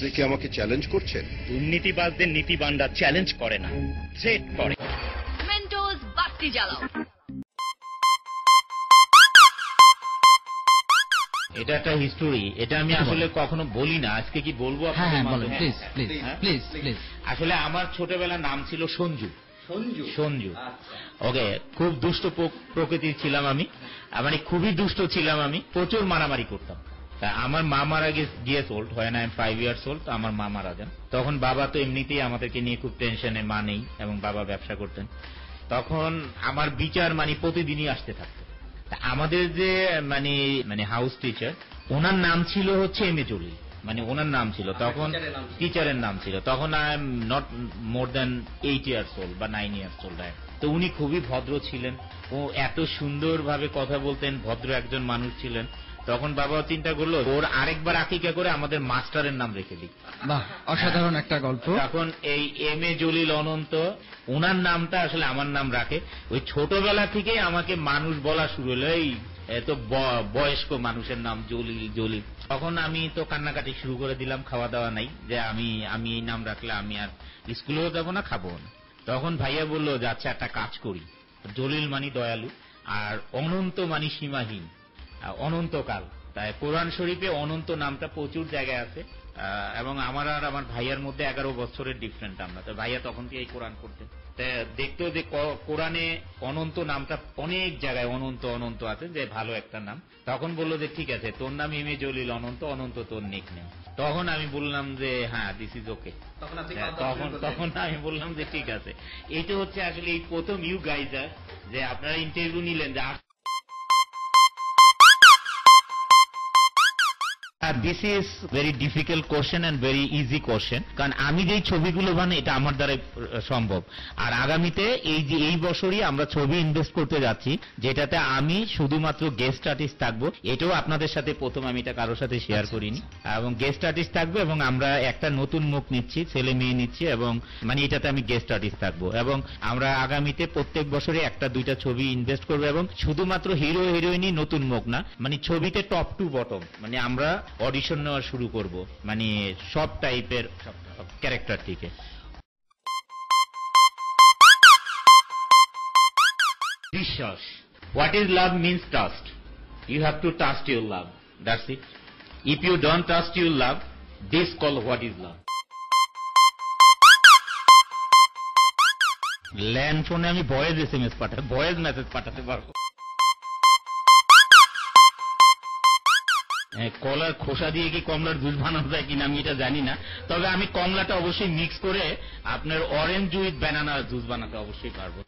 আপনি কি আমাকে চ্যালেঞ্জ করছেন? দুর্নীতিবাজদের নীতিবানরা চ্যালেঞ্জ করে না, থ্রেট করে। মেন্টোস বাতি জ্বালাও। এটা একটা হিস্টোরি, এটা আমি আসলে কখনো বলি না, আজকে কি বলবো আপনাদের মাধ্যমে? আসলে আমার ছোটবেলার নাম ছিল সঞ্জু। সঞ্জু, ওকে। খুব দুষ্ট প্রকৃতির ছিলাম আমি, মানে খুবই দুষ্ট ছিলাম আমি, প্রচুর মারামারি করতাম। তা আমার মা মারা গিয়েছে ওল্ড হয় না, 5 years old, আমার মা মারা যান। তখন বাবা তো এমনিতেই আমাদেরকে নিয়ে খুব টেনশনে, মা নেই এবং বাবা ব্যবসা করতেন। তখন আমার বিচার মানে প্রতিদিনই আসতে থাকতো। আমাদের যে মানে হাউস টিচার, ওনার নাম ছিল হচ্ছে এম এ জলিল, মানে ওনার নাম ছিল তখন, টিচারের নাম ছিল তখন। I am not more than 8 years old বা 9 years old। তো উনি খুবই ভদ্র ছিলেন, ও এত সুন্দরভাবে কথা বলতেন, ভদ্র একজন মানুষ ছিলেন। তখন বাবা চিন্তা করলো ওর আরেকবার আকিকা করে আমাদের মাস্টারের নাম রেখে দিই। বাহ, অসাধারণ একটা গল্প। তখন এই এম এ জলিল অনন্ত, ওনার নামটা আসলে আমার নাম রাখে। ওই ছোটবেলা থেকেই আমাকে মানুষ বলা শুরু হলো, এই এত বয়স্ক মানুষের নাম জলিল জলিল। তখন আমি তো কান্নাকাটি শুরু করে দিলাম, খাওয়া দাওয়া নাই, যে আমি এই নাম রাখলে আমি আর স্কুলেও যাবো না, খাবো না। তখন ভাইয়া বললো যে আচ্ছা একটা কাজ করি, জলিল মানি দয়ালু আর অনন্ত মানি সীমাহীন, অনন্তকাল। তাই কোরআন শরীফে অনন্ত নামটা প্রচুর জায়গায় আছে, এবং আমার আর আমার ভাইয়ার মধ্যে 11 বছরের ডিফারেন্ট আমরা। তো ভাইয়া তখন থেকে কোরআন করতেন, দেখতেও যে কোরআনে অনন্ত নামটা অনেক জায়গায় অনন্ত অনন্ত আছে, যে ভালো একটা নাম। তখন বললো যে ঠিক আছে, তোর নাম এম এ জলিল অনন্ত, অনন্ত তোর নিক নেম। তখন আমি বললাম যে হ্যাঁ, দিস ইজ ওকে। তখন আমি বললাম যে ঠিক আছে। এটা হচ্ছে আসলে এই প্রথম ইউ গাইজার যে আপনারা ইন্টারভিউ নিলেন যে this is very difficult question and very easy question, কারণ আমি যেই ছবিগুলো বানাই এটা আমার দ্বারা সম্ভব। আর আগামীতে এই বছরই আমরা ছবি ইনভেস্ট করতে যাচ্ছি, যেটাতে আমি শুধুমাত্র গেস্ট আর্টিস্ট থাকবো। এটাও আপনাদের সাথে প্রথম, আমি এটা কারোর সাথে শেয়ার করিনি। এবং গেস্ট আর্টিস্ট থাকবে, এবং আমরা একটা নতুন মুখ নিচ্ছি, ছেলে মেয়ে নিচ্ছি, এবং মানে এটাতে আমি গেস্ট আর্টিস্ট থাকবো। এবং আমরা আগামীতে প্রত্যেক বছরে 1-2টা ছবি ইনভেস্ট করবো, এবং শুধুমাত্র হিরো হিরোইনই নতুন মুখ না, মানে ছবিতে টপ টু বটম, মানে আমরা অডিশন নেওয়া শুরু করব, মানে সব টাইপের ক্যারেক্টার থেকে। বিশ্বাস, what is love means trust. You have to trust your love, that's it. If you don't trust your love, this call what is love. Land ফোনে আমি ভয়েস SMS পাঠাতে, ভয়েস মেসেজ পাঠাতে পারবো। কলার খোসা দিয়ে কি কমলার জুস বানানো যায় কিনা আমি এটা জানি না, তবে আমি কমলাটা অবশ্যই মিক্স করে আপনার অরেঞ্জ উইথ ব্যানানা জুস বানাতে অবশ্যই পারবো।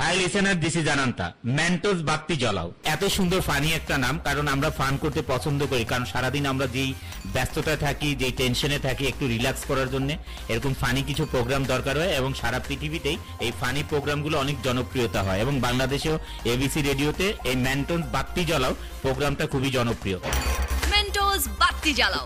Hi listener, this is Ananta. Mentos বাতি জ্বালাও এত সুন্দর ফানি একটা নাম, কারণ আমরা ফান করতে পছন্দ করি, কারণ সারাদিন আমরা যেই ব্যস্ততায় থাকি, যেই টেনশনে থাকি, একটু রিল্যাক্স করার জন্য এরকম ফানি কিছু প্রোগ্রাম দরকার হয়, এবং সারা পৃথিবীতেই এই ফানি প্রোগ্রামগুলো অনেক জনপ্রিয়তা হয়, এবং বাংলাদেশেও এবিসি রেডিওতে এই মেন্টোস বাতি জ্বালাও প্রোগ্রামটা খুবই জনপ্রিয়। মেন্টোস বাতি জ্বালাও।